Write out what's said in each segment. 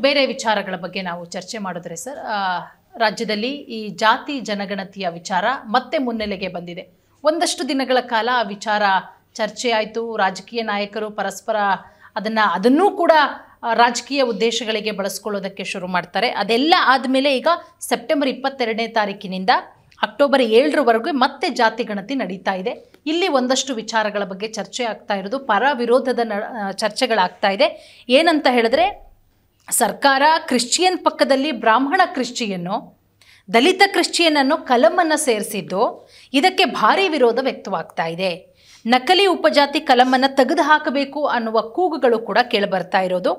ಬೇರೆ ವಿಚಾರಗಳ ಬಗ್ಗೆ ನಾವು ಚರ್ಚೆ ಮಾಡಿದ್ರೆ ಸರ್, ರಾಜ್ಯದಲ್ಲಿ ಈ ಜಾತಿ ಜನಗಣತಿಯ ವಿಚಾರ ಮತ್ತೆ ಮುನ್ನೆಲೆಗೆ ಬಂದಿದೆ. ಒಂದಷ್ಟು ದಿನಗಳ ಕಾಲ ಆ ವಿಚಾರ ಚರ್ಚೆ ಆಯಿತು. ರಾಜಕೀಯ ನಾಯಕರು ಪರಸ್ಪರ ಅದನ್ನೂ ಕೂಡ ರಾಜಕೀಯ ಉದ್ದೇಶಗಳಿಗೆ ಬಳಸ್ಕೊಳ್ಳೋದಕ್ಕೆ ಶುರು ಮಾಡ್ತಾರೆ. ಅದೆಲ್ಲ ಆದಮೇಲೆ ಈಗ ಸೆಪ್ಟೆಂಬರ್ 22ನೇ ತಾರೀಕಿನಿಂದ ಅಕ್ಟೋಬರ್ 7ರವರೆಗೂ ಮತ್ತೆ ಜಾತಿ ಗಣತಿ ನಡೀತಾ ಇದೆ. ಇಲ್ಲಿ ಒಂದಷ್ಟು ವಿಚಾರಗಳ ಬಗ್ಗೆ ಚರ್ಚೆ ಆಗ್ತಾ ಇರೋದು, ಪರ ವಿರೋಧದ ಚರ್ಚೆಗಳಾಗ್ತಾ ಇದೆ. ಏನಂತ ಹೇಳಿದ್ರೆ, ಸರ್ಕಾರ ಕ್ರಿಶ್ಚಿಯನ್ ಪಕ್ಕದಲ್ಲಿ ಬ್ರಾಹ್ಮಣ ಕ್ರಿಶ್ಚಿಯನ್ನು, ದಲಿತ ಕ್ರಿಶ್ಚಿಯನನ್ನು ಕಲಮನ್ನು ಸೇರಿಸಿದ್ದು, ಇದಕ್ಕೆ ಭಾರಿ ವಿರೋಧ ವ್ಯಕ್ತವಾಗ್ತಾ ಇದೆ. ನಕಲಿ ಉಪಜಾತಿ ಕಲಮನ್ನು ತೆಗೆದು ಹಾಕಬೇಕು ಅನ್ನುವ ಕೂಗುಗಳು ಕೂಡ ಕೇಳಿಬರ್ತಾ ಇರೋದು.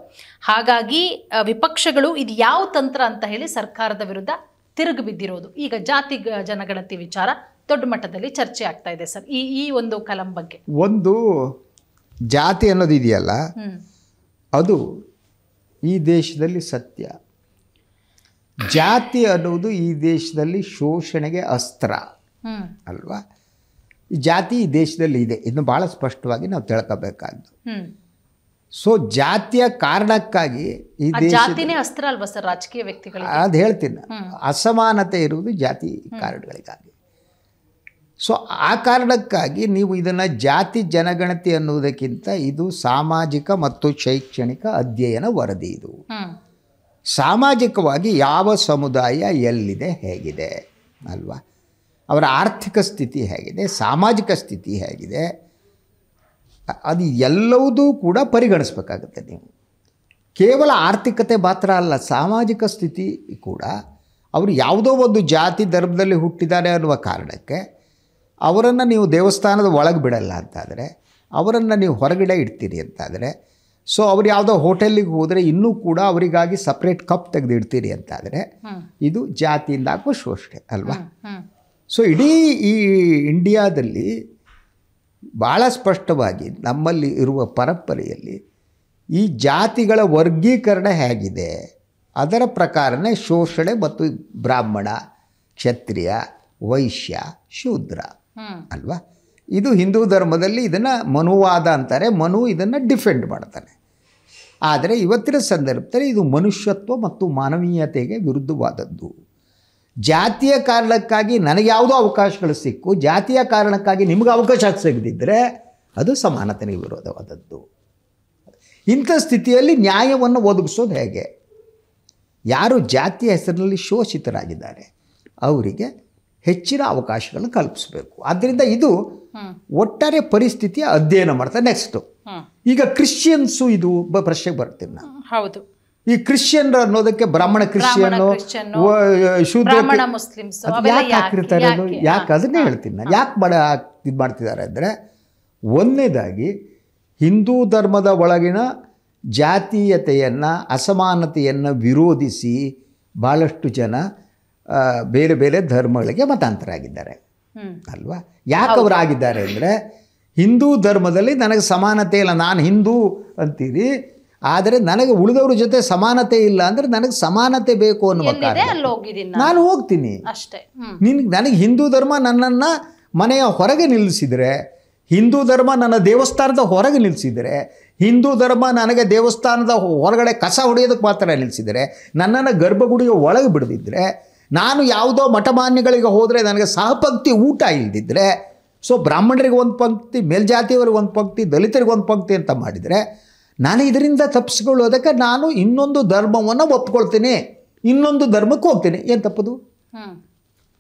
ಹಾಗಾಗಿ ವಿಪಕ್ಷಗಳು ಇದು ಯಾವ ತಂತ್ರ ಅಂತ ಹೇಳಿ ಸರ್ಕಾರದ ವಿರುದ್ಧ ತಿರುಗಿ ಬಿದ್ದಿರೋದು. ಈಗ ಜಾತಿ ಜನಗಣತಿ ವಿಚಾರ ದೊಡ್ಡ ಮಟ್ಟದಲ್ಲಿ ಚರ್ಚೆ ಆಗ್ತಾ ಇದೆ ಸರ್. ಈ ಒಂದು ಕಲಂ ಬಗ್ಗೆ, ಒಂದು ಜಾತಿ ಅನ್ನೋದು ಇದೆಯಲ್ಲ, ಅದು ಈ ದೇಶದಲ್ಲಿ ಸತ್ಯ. ಜಾತಿ ಅನ್ನೋದು ಈ ದೇಶದಲ್ಲಿ ಶೋಷಣೆಗೆ ಅಸ್ತ್ರ ಅಲ್ವಾ. ಈ ಜಾತಿ ಈ ದೇಶದಲ್ಲಿ ಇದೆ, ಇನ್ನು ಭಾಳ ಸ್ಪಷ್ಟವಾಗಿ ನಾವು ತಿಳ್ಕೋಬೇಕಾದ್ದು. ಸೊ ಜಾತಿಯ ಕಾರಣಕ್ಕಾಗಿ ಈ ಜಾತಿನೇ ಅಸ್ತ್ರ ಅಲ್ವಾ ಸರ್ ರಾಜಕೀಯ ವ್ಯಕ್ತಿಗಳಿಗೆ? ಅದು ಹೇಳ್ತೀನಿ, ಅಸಮಾನತೆ ಇರುವುದು ಜಾತಿ ಕಾರಣಗಳಿಗಾಗಿ. ಸೊ ಆ ಕಾರಣಕ್ಕಾಗಿ ನೀವು ಇದನ್ನು ಜಾತಿ ಜನಗಣತಿ ಅನ್ನುವುದಕ್ಕಿಂತ ಇದು ಸಾಮಾಜಿಕ ಮತ್ತು ಶೈಕ್ಷಣಿಕ ಅಧ್ಯಯನ ವರದಿ. ಇದು ಸಾಮಾಜಿಕವಾಗಿ ಯಾವ ಸಮುದಾಯ ಎಲ್ಲಿದೆ, ಹೇಗಿದೆ ಅಲ್ವಾ, ಅವರ ಆರ್ಥಿಕ ಸ್ಥಿತಿ ಹೇಗಿದೆ, ಸಾಮಾಜಿಕ ಸ್ಥಿತಿ ಹೇಗಿದೆ, ಅದು ಎಲ್ಲವುದೂ ಕೂಡ ಪರಿಗಣಿಸ್ಬೇಕಾಗುತ್ತೆ. ನೀವು ಕೇವಲ ಆರ್ಥಿಕತೆ ಮಾತ್ರ ಅಲ್ಲ, ಸಾಮಾಜಿಕ ಸ್ಥಿತಿ ಕೂಡ. ಅವರು ಯಾವುದೋ ಒಂದು ಜಾತಿ ಧರ್ಮದಲ್ಲಿ ಹುಟ್ಟಿದ್ದಾರೆ ಅನ್ನುವ ಕಾರಣಕ್ಕೆ ಅವರನ್ನು ನೀವು ದೇವಸ್ಥಾನದ ಒಳಗೆ ಬಿಡಲ್ಲ ಅಂತಾದರೆ, ಅವರನ್ನು ನೀವು ಹೊರಗಡೆ ಇಡ್ತೀರಿ ಅಂತಾದರೆ, ಸೊ ಅವ್ರು ಯಾವುದೋ ಹೋಟೆಲ್ಲಿಗೆ ಹೋದರೆ ಇನ್ನೂ ಕೂಡ ಅವರಿಗಾಗಿ ಸಪ್ರೇಟ್ ಕಪ್ ತೆಗೆದು ಇಡ್ತೀರಿ ಅಂತಾದರೆ, ಇದು ಜಾತಿಯಿಂದ ಹಾಕೋ ಶೋಷಣೆ ಅಲ್ವಾ. ಸೊ ಇಡೀ ಈ ಇಂಡಿಯಾದಲ್ಲಿ ಭಾಳ ಸ್ಪಷ್ಟವಾಗಿ ನಮ್ಮಲ್ಲಿ ಇರುವ ಪರಂಪರೆಯಲ್ಲಿ ಈ ಜಾತಿಗಳ ವರ್ಗೀಕರಣ ಹೇಗಿದೆ ಅದರ ಪ್ರಕಾರನೇ ಶೋಷಣೆ ಮತ್ತು ಬ್ರಾಹ್ಮಣ, ಕ್ಷತ್ರಿಯ, ವೈಶ್ಯ, ಶೂದ್ರ ಅಲ್ವಾ. ಇದು ಹಿಂದೂ ಧರ್ಮದಲ್ಲಿ ಇದನ್ನು ಮನುವಾದ ಅಂತಾರೆ. ಮನು ಇದನ್ನು ಡಿಫೆಂಡ್ ಮಾಡ್ತಾನೆ. ಆದರೆ ಇವತ್ತಿನ ಸಂದರ್ಭದಲ್ಲಿ ಇದು ಮನುಷ್ಯತ್ವ ಮತ್ತು ಮಾನವೀಯತೆಗೆ ವಿರುದ್ಧವಾದದ್ದು. ಜಾತಿಯ ಕಾರಣಕ್ಕಾಗಿ ನನಗೆ ಯಾವುದೋ ಅವಕಾಶಗಳು ಸಿಕ್ಕು, ಜಾತಿಯ ಕಾರಣಕ್ಕಾಗಿ ನಿಮಗೆ ಅವಕಾಶ ಸಿಗದಿದ್ದರೆ ಅದು ಸಮಾನತೆಗೆ ವಿರೋಧವಾದದ್ದು. ಇಂಥ ಸ್ಥಿತಿಯಲ್ಲಿ ನ್ಯಾಯವನ್ನು ಒದಗಿಸೋದು ಹೇಗೆ? ಯಾರು ಜಾತಿಯ ಹೆಸರಿನಲ್ಲಿ ಶೋಷಿತರಾಗಿದ್ದಾರೆ ಅವರಿಗೆ ಹೆಚ್ಚಿನ ಅವಕಾಶಗಳನ್ನು ಕಲ್ಪಿಸಬೇಕು. ಆದ್ದರಿಂದ ಇದು ಒಟ್ಟಾರೆ ಪರಿಸ್ಥಿತಿಯ ಅಧ್ಯಯನ ಮಾಡ್ತಾರೆ. ನೆಕ್ಸ್ಟು, ಈಗ ಕ್ರಿಶ್ಚಿಯನ್ಸು, ಇದು ಪ್ರಶ್ನೆಗೆ ಬರ್ತೀನಿ ನಾನು. ಹೌದು, ಈ ಕ್ರಿಶ್ಚಿಯನ್ ಅನ್ನೋದಕ್ಕೆ ಬ್ರಾಹ್ಮಣ ಕ್ರಿಶ್ಚಿಯನ್ನು, ಶೂದ್ರ ಯಾಕೆ ಹಾಕಿರ್ತಾರೆ? ಅದು ಯಾಕೆ ಅದನ್ನೇ ಹೇಳ್ತೀನಿ ನಾನು. ಯಾಕೆ ಇದು ಮಾಡ್ತಿದ್ದಾರೆ ಅಂದರೆ, ಒಂದನೇದಾಗಿ ಹಿಂದೂ ಧರ್ಮದ ಒಳಗಿನ ಜಾತೀಯತೆಯನ್ನು, ಅಸಮಾನತೆಯನ್ನು ವಿರೋಧಿಸಿ ಭಾಳಷ್ಟು ಜನ ಬೇರೆ ಬೇರೆ ಧರ್ಮಗಳಿಗೆ ಮತಾಂತರ ಆಗಿದ್ದಾರೆ ಅಲ್ವಾ. ಯಾಕೆ ಅವರು ಆಗಿದ್ದಾರೆ ಅಂದರೆ, ಹಿಂದೂ ಧರ್ಮದಲ್ಲಿ ನನಗೆ ಸಮಾನತೆ ಇಲ್ಲ, ನಾನು ಹಿಂದೂ ಅಂತೀರಿ, ಆದರೆ ನನಗೆ ಉಳಿದವ್ರ ಜೊತೆ ಸಮಾನತೆ ಇಲ್ಲ ಅಂದರೆ ನನಗೆ ಸಮಾನತೆ ಬೇಕು ಅನ್ನುವ ಕಾರಣ ನಾನು ಹೋಗ್ತೀನಿ ಅಷ್ಟೇ. ನನಗೆ ಹಿಂದೂ ಧರ್ಮ ನನ್ನನ್ನು ಮನೆಯ ಹೊರಗೆ ನಿಲ್ಲಿಸಿದರೆ, ಹಿಂದೂ ಧರ್ಮ ನನ್ನ ದೇವಸ್ಥಾನದ ಹೊರಗೆ ನಿಲ್ಲಿಸಿದರೆ, ಹಿಂದೂ ಧರ್ಮ ನನಗೆ ದೇವಸ್ಥಾನದ ಹೊರಗಡೆ ಕಸ ಹೊಡೆಯೋದಕ್ಕೆ ಮಾತ್ರ ನಿಲ್ಲಿಸಿದರೆ, ನನ್ನನ್ನು ಗರ್ಭಗುಡಿಗೆ ಒಳಗೆ ಬಿಡದಿದ್ದರೆ, ನಾನು ಯಾವುದೋ ಮಠಮಾನ್ಯಗಳಿಗೆ ಹೋದರೆ ನನಗೆ ಸಹಪಂಕ್ತಿ ಊಟ ಇಲ್ಲದಿದ್ದರೆ, ಸೊ ಬ್ರಾಹ್ಮಣರಿಗೆ ಒಂದು ಪಂಕ್ತಿ, ಮೇಲ್ಜಾತಿಯವರಿಗೆ ಒಂದು ಪಂಕ್ತಿ, ದಲಿತರಿಗೆ ಒಂದು ಪಂಕ್ತಿ ಅಂತ ಮಾಡಿದರೆ, ನಾನು ಇದರಿಂದ ತಪ್ಪಿಸ್ಕೊಳ್ಳೋದಕ್ಕೆ ನಾನು ಇನ್ನೊಂದು ಧರ್ಮವನ್ನು ಒಪ್ಕೊಳ್ತೀನಿ, ಇನ್ನೊಂದು ಧರ್ಮಕ್ಕೆ ಹೋಗ್ತೀನಿ. ಏನು ತಪ್ಪದು?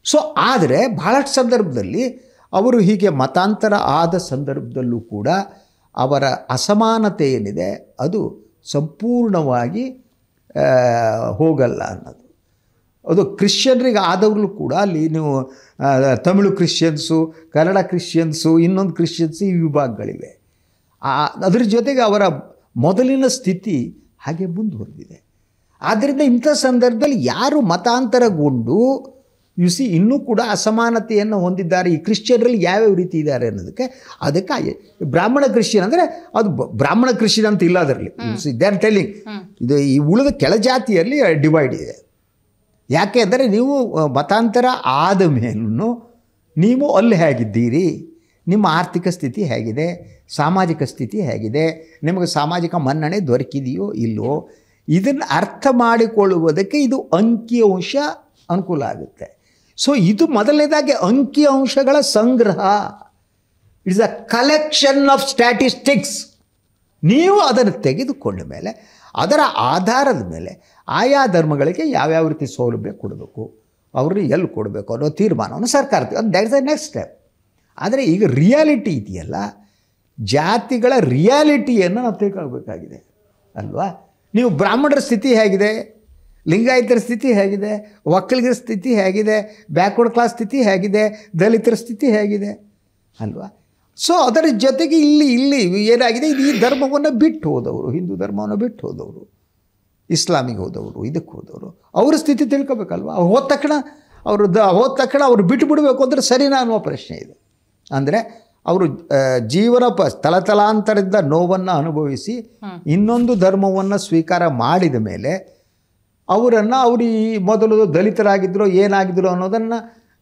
ಸೊ ಆದರೆ ಭಾಳಷ್ಟು ಸಂದರ್ಭದಲ್ಲಿ ಅವರು ಹೀಗೆ ಮತಾಂತರ ಆದ ಸಂದರ್ಭದಲ್ಲೂ ಕೂಡ ಅವರ ಅಸಮಾನತೆ ಏನಿದೆ ಅದು ಸಂಪೂರ್ಣವಾಗಿ ಹೋಗಲ್ಲ ಅನ್ನೋದು. ಅದು ಕ್ರಿಶ್ಚಿಯನ್ರಿಗೆ ಆದವ್ರೂ ಕೂಡ ಅಲ್ಲಿ ನೀವು ತಮಿಳು ಕ್ರಿಶ್ಚಿಯನ್ಸು, ಕನ್ನಡ ಕ್ರಿಶ್ಚಿಯನ್ಸು, ಇನ್ನೊಂದು ಕ್ರಿಶ್ಚಿಯನ್ಸು, ಈ ವಿಭಾಗಗಳಿವೆ. ಅದರ ಜೊತೆಗೆ ಅವರ ಮೊದಲಿನ ಸ್ಥಿತಿ ಹಾಗೆ ಮುಂದುವರೆದಿದೆ. ಆದ್ದರಿಂದ ಇಂಥ ಸಂದರ್ಭದಲ್ಲಿ ಯಾರು ಮತಾಂತರಗೊಂಡು ಇನ್ನೂ ಕೂಡ ಅಸಮಾನತೆಯನ್ನು ಹೊಂದಿದ್ದಾರೆ, ಈ ಕ್ರಿಶ್ಚಿಯನ್ರಲ್ಲಿ ಯಾವ್ಯಾವ ರೀತಿ ಇದ್ದಾರೆ ಅನ್ನೋದಕ್ಕೆ, ಅದಕ್ಕೆ ಬ್ರಾಹ್ಮಣ ಕ್ರಿಶ್ಚಿಯನ್ ಅಂದರೆ ಅದು ಬ್ರಾಹ್ಮಣ ಕ್ರಿಶ್ಚಿಯನ್ ಅಂತ ಇಲ್ಲ ಅದರಲ್ಲಿ. ದೇ ಆರ್ ಟೆಲ್ಲಿಂಗ್ ಇದು ಈ ಉಳಿದ ಕೆಳಜಾತಿಯಲ್ಲಿ ಡಿವೈಡ್ ಇದೆ. ಯಾಕೆ ಅಂದರೆ ನೀವು ಮತಾಂತರ ಆದ ಮೇಲೂ ನೀವು ಅಲ್ಲಿ ಹೇಗಿದ್ದೀರಿ, ನಿಮ್ಮ ಆರ್ಥಿಕ ಸ್ಥಿತಿ ಹೇಗಿದೆ, ಸಾಮಾಜಿಕ ಸ್ಥಿತಿ ಹೇಗಿದೆ, ನಿಮಗೆ ಸಾಮಾಜಿಕ ಮನ್ನಣೆ ದೊರಕಿದೆಯೋ ಇಲ್ಲವೋ, ಇದನ್ನು ಅರ್ಥ ಮಾಡಿಕೊಳ್ಳುವುದಕ್ಕೆ ಇದು ಅಂಕಿಅಂಶ ಅನುಕೂಲ ಆಗುತ್ತೆ. ಸೊ ಇದು ಮೊದಲನೇದಾಗಿ ಅಂಕಿಅಂಶಗಳ ಸಂಗ್ರಹ. It's a collection of statistics. ನೀವು ಅದನ್ನು ತೆಗೆದುಕೊಂಡ ಮೇಲೆ ಅದರ ಆಧಾರದ ಮೇಲೆ ಆಯಾ ಧರ್ಮಗಳಿಗೆ ಯಾವ್ಯಾವ ರೀತಿ ಸೌಲಭ್ಯ ಕೊಡಬೇಕು, ಅವ್ರಿಗೆ ಎಲ್ಲಿ ಕೊಡಬೇಕು ಅನ್ನೋ ತೀರ್ಮಾನವನ್ನು ಸರ್ಕಾರ that is the next step. ಆದರೆ ಈಗ ರಿಯಾಲಿಟಿ ಇದೆಯಲ್ಲ, ಜಾತಿಗಳ ರಿಯಾಲಿಟಿಯನ್ನು ನಾವು ತಿಳ್ಕೊಳ್ಬೇಕಾಗಿದೆ ಅಲ್ವಾ. ನೀವು ಬ್ರಾಹ್ಮಣರ ಸ್ಥಿತಿ ಹೇಗಿದೆ, ಲಿಂಗಾಯತರ ಸ್ಥಿತಿ ಹೇಗಿದೆ, ಒಕ್ಕಲಿಗರ ಸ್ಥಿತಿ ಹೇಗಿದೆ, ಬ್ಯಾಕ್ವರ್ಡ್ ಕ್ಲಾಸ್ ಸ್ಥಿತಿ ಹೇಗಿದೆ, ದಲಿತರ ಸ್ಥಿತಿ ಹೇಗಿದೆ ಅಲ್ವಾ. ಸೊ ಅದರ ಜೊತೆಗೆ ಇಲ್ಲಿ ಏನಾಗಿದೆ, ಇದು ಈ ಧರ್ಮವನ್ನು ಬಿಟ್ಟು ಹೋದವರು, ಹಿಂದೂ ಧರ್ಮವನ್ನು ಬಿಟ್ಟು ಹೋದವರು, ಇಸ್ಲಾಮಿಗೆ ಹೋದವರು, ಇದಕ್ಕೆ ಹೋದವರು, ಅವರ ಸ್ಥಿತಿ ತಿಳ್ಕೊಬೇಕಲ್ವ. ಹೋದ ತಕ್ಷಣ ಅವರು ಬಿಟ್ಟು ಬಿಡಬೇಕು ಅಂದರೆ ಸರಿನಾ ಅನ್ನುವ ಪ್ರಶ್ನೆ ಇದೆ. ಅಂದರೆ ಅವರು ಜೀವನ ತಲತಲಾಂತರದ ನೋವನ್ನು ಅನುಭವಿಸಿ ಇನ್ನೊಂದು ಧರ್ಮವನ್ನು ಸ್ವೀಕಾರ ಮಾಡಿದ ಮೇಲೆ ಅವರು ಈ ಮೊದಲು ದಲಿತರಾಗಿದ್ರೋ ಏನಾಗಿದ್ರು ಅನ್ನೋದನ್ನು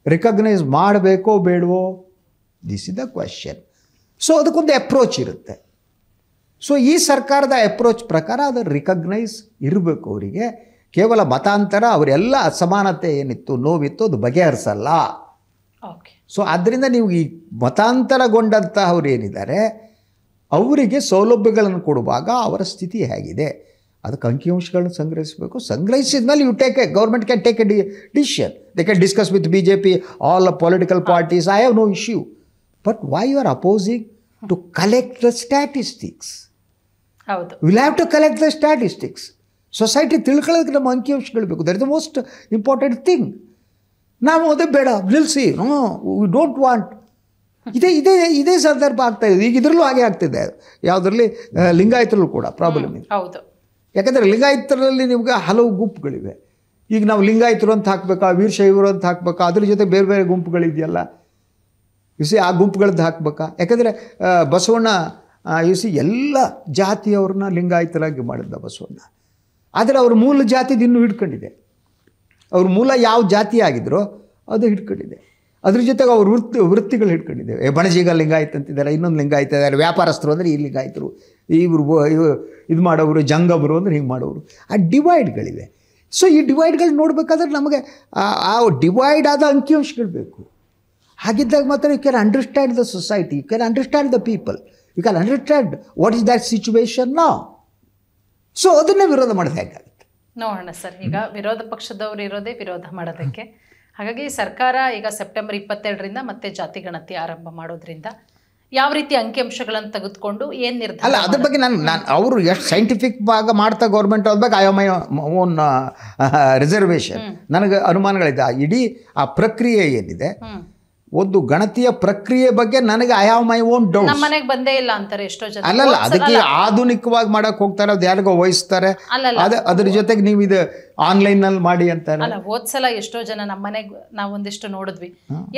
ರಿಕಗ್ನೈಸ್ ಮಾಡಬೇಕೋ ಬೇಡವೋ, this is the question. So ಅದಕ್ಕೊಂದು ಅಪ್ರೋಚ್ ಇರುತ್ತೆ. ಸೊ ಈ ಸರ್ಕಾರದ ಅಪ್ರೋಚ್ ಪ್ರಕಾರ ಅದು ರಿಕಗ್ನೈಸ್ ಇರಬೇಕು. ಅವರಿಗೆ ಕೇವಲ ಮತಾಂತರ, ಅವರೆಲ್ಲ ಅಸಮಾನತೆ ಏನಿತ್ತು, ನೋವಿತ್ತು, ಅದು ಬಗೆಹರಿಸಲ್ಲ. ಓಕೆ. ಸೊ ಆದ್ದರಿಂದ ನೀವು ಈ ಮತಾಂತರಗೊಂಡಂತಹವ್ರು ಏನಿದ್ದಾರೆ ಅವರಿಗೆ ಸೌಲಭ್ಯಗಳನ್ನು ಕೊಡುವಾಗ ಅವರ ಸ್ಥಿತಿ ಹೇಗಿದೆ, ಅದಕ್ಕೆ ಅಂಕಿಅಂಶಗಳನ್ನು ಸಂಗ್ರಹಿಸಬೇಕು. ಸಂಗ್ರಹಿಸಿದ ಮೇಲೆ you take government can take a decision. They can discuss with BJP, all political parties. I have no issue. But why you are opposing to collect the statistics? ಹೌದು, will have to collect the statistics. Society ತಿಳ್ಕೊಳ್ಳೋದಕ್ಕೆ ನಮ್ಮ ಅಂಕಿಅಂಶಗಳು ಬೇಕು. That is the most important thing. ನಾವು ಅದೇ ಬೇಡ ನಿಲ್ಲಿಸಿ, we don't want. ಇದೇ ಸಂದರ್ಭ ಆಗ್ತಾಯಿದೆ. ಈಗ ಇದರಲ್ಲೂ ಹಾಗೆ ಆಗ್ತಿದೆ. ಯಾವುದರಲ್ಲಿ ಲಿಂಗಾಯತರಲ್ಲೂ ಕೂಡ ಪ್ರಾಬ್ಲಮ್ ಇದೆ. ಹೌದು. ಯಾಕಂದರೆ ಲಿಂಗಾಯತರಲ್ಲಿ ನಿಮ್ಗೆ ಹಲವು ಗುಂಪುಗಳಿವೆ. ಈಗ ನಾವು ಲಿಂಗಾಯತರು ಅಂತ ಹಾಕಬೇಕಾ, ವೀರಶೈವರು ಅಂತ ಹಾಕಬೇಕಾ, ಅದ್ರ ಜೊತೆ ಬೇರೆ ಬೇರೆ ಗುಂಪುಗಳಿದೆಯಲ್ಲ, ಆ ಗುಂಪುಗಳದ್ದು ಹಾಕಬೇಕಾ? ಯಾಕಂದರೆ ಬಸವಣ್ಣ ಎಲ್ಲ ಜಾತಿಯವ್ರನ್ನ ಲಿಂಗಾಯತರಾಗಿ ಮಾಡಿದ್ದ ಬಸವಣ್ಣ. ಆದರೆ ಅವ್ರ ಮೂಲ ಜಾತಿದು ಇನ್ನೂ ಹಿಡ್ಕೊಂಡಿದೆ. ಅವ್ರ ಮೂಲ ಯಾವ ಜಾತಿ ಆಗಿದ್ರೋ ಅದು ಹಿಡ್ಕೊಂಡಿದೆ. ಅದ್ರ ಜೊತೆಗೆ ಅವ್ರ ವೃತ್ತಿಗಳು ಹಿಡ್ಕೊಂಡಿದ್ದೇವೆ. ಬಣಜಿಗ ಲಿಂಗಾಯತ ಅಂತಿದ್ದಾರೆ, ಇನ್ನೊಂದು ಲಿಂಗಾಯತ ಇದ್ದಾರೆ, ವ್ಯಾಪಾರಸ್ಥರು ಅಂದರೆ ಈ ಲಿಂಗಾಯತರು, ಇವರು ಇದು ಮಾಡೋರು, ಜಂಗಮರು ಅಂದರೆ ಹಿಂಗೆ ಮಾಡೋರು. ಆ ಡಿವೈಡ್ಗಳಿವೆ. ಸೊ ಈ ಡಿವೈಡ್ಗಳು ನೋಡಬೇಕಾದ್ರೆ ನಮಗೆ ಆ ಡಿವೈಡ್ ಆದ ಅಂಕಿಅಂಶಗಳು ಬೇಕು. ಹಾಗಿದ್ದಾಗ ಮಾತ್ರ you can understand the society, you can understand the people, you can understand what is that situation now. So ಅದನ್ನೇ ವಿರೋಧ ಮಾಡೋದು ಹೇಗಾಗುತ್ತೆ ನೋಡೋಣ ಸರ್. ಈಗ ವಿರೋಧ ಪಕ್ಷದವರು ಇರೋದೇ ವಿರೋಧ ಮಾಡೋದಕ್ಕೆ. ಹಾಗಾಗಿ ಸರ್ಕಾರ ಈಗ ಸೆಪ್ಟೆಂಬರ್ 22ರಿಂದ ಮತ್ತೆ ಜಾತಿ ಗಣತಿ ಆರಂಭ ಮಾಡೋದ್ರಿಂದ ಯಾವ ರೀತಿ ಅಂಕಿಅಂಶಗಳನ್ನು ತೆಗೆದುಕೊಂಡು ಏನು ನಿರ್ಧಾರ? ಅಲ್ಲ, ಅದ್ರ ಬಗ್ಗೆ ನಾನು ಅವರು ಎಷ್ಟು ಸೈಂಟಿಫಿಕ್ ಭಾಗ ಮಾಡ್ತಾ ಗೌರ್ಮೆಂಟ್ ಹೋಗ್ಬೇಕು, ಐ ಮೈ ಓನ್ ರಿಸರ್ವೇಷನ್. ನನಗೆ ಅನುಮಾನಗಳಿದೆ. ಇಡೀ ಆ ಪ್ರಕ್ರಿಯೆ ಏನಿದೆ, ಒಂದು ಗಣತಿಯ ಪ್ರಕ್ರಿಯೆ ಬಗ್ಗೆ ನನಗೆ I have my own doubt. ನಮ್ಮ ಮನೆಗೆ ಬಂದೇ ಇಲ್ಲ ಅಂತಾರೆ ಎಷ್ಟೋ ಜನ. ಅಲ್ಲಲ್ಲ, ಅದಕ್ಕೆ ಆಧುನಿಕವಾಗಿ ಮಾಡಕ್ ಹೋಗ್ತಾರೆ, ಅದು ಯಾರಿಗೋ ವಹಿಸ್ತಾರೆ. ಅದ್ರ ಜೊತೆಗೆ ನೀವು ಇದು ಆನ್ಲೈನ್ನಲ್ಲಿ ಮಾಡಿ ಅಂತಾರೆ. ಅಲ್ಲ, ಹೋದ್ಸಲ ಎಷ್ಟೋ ಜನ ನಮ್ಮ ಮನೆಗೆ ನಾವು ಒಂದಿಷ್ಟು ನೋಡಿದ್ವಿ,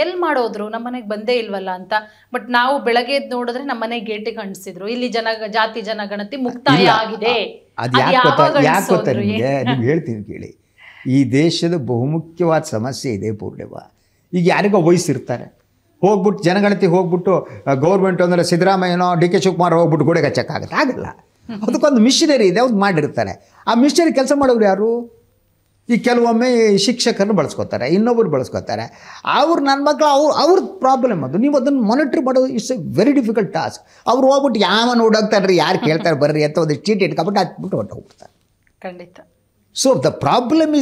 ಎಲ್ಲಿ ಮಾಡೋದ್ರು ನಮ್ಮ ಮನೆಗೆ ಬಂದೇ ಇಲ್ವಲ್ಲ ಅಂತ. ಬಟ್ ನಾವು ಬೆಳಗ್ಗೆ ಎದ್ದು ನೋಡಿದ್ರೆ ನಮ್ಮ ಮನೆ ಗೇಟಿಗೆ ಅಂಟಿಸಿದ್ರು, ಇಲ್ಲಿ ಜಾತಿ ಜನಗಣತಿ ಮುಕ್ತಾಯ ಆಗಿದೆ. ಅದು ಯಾಕೆ ಗೊತ್ತಾ ನಿಮಗೆ? ನೀವು ಹೇಳ್ತೀನಿ ಕೇಳಿ. ಈ ದೇಶದ ಬಹುಮುಖ್ಯವಾದ ಸಮಸ್ಯೆ ಇದೆ ಪೂರ್ಣಿಮಾ. ಈಗ ಯಾರಿಗೋ ವಯಸ್ಸಿರ್ತಾರೆ, ಹೋಗ್ಬಿಟ್ಟು ಜನಗಣತಿ ಹೋಗ್ಬಿಟ್ಟು ಗೌರ್ಮೆಂಟ್ ಅಂದರೆ ಸಿದ್ದರಾಮಯ್ಯನೋ DK ಶಿವಕುಮಾರ್ ಹೋಗ್ಬಿಟ್ಟು ಗೋಡೆಗೆ ಹಚ್ಚಕ್ಕಾಗತ್ತೆ? ಆಗಲ್ಲ. ಅದಕ್ಕೊಂದು ಮಿಷನರಿ ಇದೆ, ಅವ್ರು ಮಾಡಿರ್ತಾರೆ. ಆ ಮಿಷನರಿ ಕೆಲಸ ಮಾಡೋರು ಯಾರು? ಈ ಕೆಲವೊಮ್ಮೆ ಶಿಕ್ಷಕರನ್ನು ಬಳಸ್ಕೊತಾರೆ, ಇನ್ನೊಬ್ಬರು ಬಳಸ್ಕೊತಾರೆ. ನನ್ನ ಮಕ್ಕಳು ಅವ್ರದ್ದು ಪ್ರಾಬ್ಲಮ್ ಅದು. ನೀವು ಅದನ್ನು ಮಾನಿಟ್ರ್ ಮಾಡೋದು it's A very difficult task. ಅವ್ರು ಹೋಗ್ಬಿಟ್ಟು ಯಾವನ ಓಡೋಗ್ತಾರೆ, ಯಾರು ಕೇಳ್ತಾರೆ ಬರ್ರಿ ಅಂತ ಒಂದು ಚೀಟಿ ಇಟ್ಕೊಬಿಟ್ಟು ಹಚ್ಬಿಟ್ಟು ಹೊಟ್ಟೋಗ್ಬಿಡ್ತಾರೆ. ಖಂಡಿತ. So the problem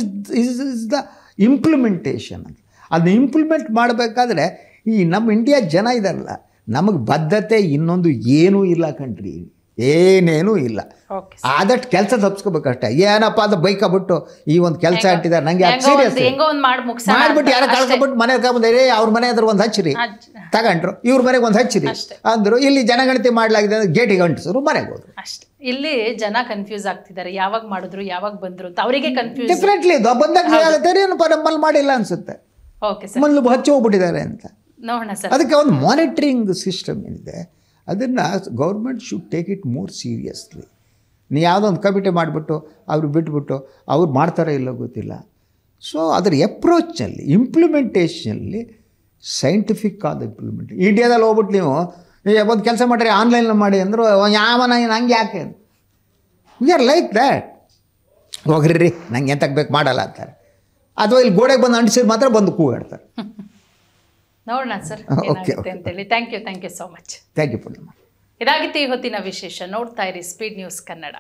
is the implementation. ಅಂತ ಅದನ್ನ ಇಂಪ್ಲಿಮೆಂಟ್ ಮಾಡಬೇಕಾದ್ರೆ ಈ ನಮ್ಮ ಇಂಡಿಯಾ ಜನ ಇದಾರಲ್ಲ, ನಮಗೆ ಬದ್ಧತೆ ಇನ್ನೊಂದು ಏನೂ ಇಲ್ಲ ಕಣ್ರಿ, ಏನೇನೂ ಇಲ್ಲ. ಆದಷ್ಟು ಕೆಲಸ ತಪ್ಪಿಸ್ಕೋಬೇಕಷ್ಟೇ. ಏನಪ್ಪ ಅದು ಬೈಕಬಿಟ್ಟು ಈ ಒಂದು ಕೆಲಸ ಇಟ್ಟಿದ್ದಾರೆ ನಂಗೆ ಸೀರಿಯಸ್ ಮಾಡಿಬಿಟ್ಟು ಯಾರು ಕಳ್ಕೊಬಿಟ್ಟು ಮನೆಗೆ ಕರ್ಕೊಂಡ್ರೆ ಅವ್ರ ಮನೆ ಅದ್ರ ಒಂದು ಹಚ್ಚಿರಿ ತಗೊಂಡ್ರು, ಇವ್ರ ಮನೆಗೆ ಒಂದು ಹಚ್ಚಿರಿ ಅಂದರು. ಇಲ್ಲಿ ಜನಗಣತಿ ಮಾಡಲಾಗಿದೆ ಅಂದ್ರೆ ಗೇಟಿಗೆ ಅಂಟಿಸಿದ್ರು, ಮನೆಗೆ ಹೋದ್ರು. ಅಷ್ಟೇ. ಇಲ್ಲಿ ಜನ ಕನ್ಫ್ಯೂಸ್ ಆಗ್ತಿದ್ದಾರೆ, ಯಾವಾಗ ಮಾಡಿದ್ರು ಯಾವಾಗ ಬಂದ್ರು ಅಂತ ಅವರಿಗೆ ಕನ್ಫ್ಯೂಸ್. ಡೆಫಿನೆಟ್ಲಿ ಬಂದಾಗ ಏನಪ್ಪ ನಮ್ಮಲ್ಲಿ ಮಾಡಿಲ್ಲ ಅನ್ಸುತ್ತೆ, ಮೊದಲು ಹಚ್ಚಿ ಹೋಗ್ಬಿಟ್ಟಿದ್ದಾರೆ ಅಂತ. ನೋಡೋಣ ಸರ್. ಅದಕ್ಕೆ ಒಂದು ಮಾನಿಟ್ರಿಂಗ್ ಸಿಸ್ಟಮ್ ಏನಿದೆ ಅದನ್ನು government should take it more seriously. ನೀವು ಯಾವುದೋ ಒಂದು ಕಮಿಟಿ ಮಾಡಿಬಿಟ್ಟು ಅವ್ರು ಬಿಟ್ಬಿಟ್ಟು ಅವ್ರು ಮಾಡ್ತಾರೋ ಇಲ್ಲೋ ಗೊತ್ತಿಲ್ಲ. ಸೊ ಅದರ ಅಪ್ರೋಚ್ನಲ್ಲಿ ಇಂಪ್ಲಿಮೆಂಟೇಷನಲ್ಲಿ ಸೈಂಟಿಫಿಕ್ ಆದ ಇಂಪ್ಲಿಮೆಂಟೇಷನ್. ಇಂಡಿಯಾದಲ್ಲಿ ಹೋಗ್ಬಿಟ್ಟು ನೀವು ಒಂದು ಕೆಲಸ ಮಾಡಿರಿ ಆನ್ಲೈನಲ್ಲಿ ಮಾಡಿ ಅಂದರು, ಯಾವನ ಹಂಗೆ ಯಾಕೆ? We are like that. ಹೋಗ್ರಿ ನಂಗೆ ಎಂತಕ್ಕೆ ಬೇಕು ಮಾಡಲ್ಲ ಅಂತಾರೆ. ಅಥವಾ ಇಲ್ಲಿ ಗೋಡೆಗೆ ಬಂದು ಅಂಟಿಸಿದ್ರೆ ಮಾತ್ರ ಬಂದು ಕೂಗಾಡ್ತಾರೆ. ನೋಡೋಣ ಸರ್ ಏನಾಗುತ್ತೆ ಅಂತೇಳಿ. Thank you so much. Thank you Purnima. ಇದಾಗಿತ್ತು ಈ ಹೊತ್ತಿನ ವಿಶೇಷ. ನೋಡ್ತಾ ಇರಿ ಸ್ಪೀಡ್ ನ್ಯೂಸ್ ಕನ್ನಡ.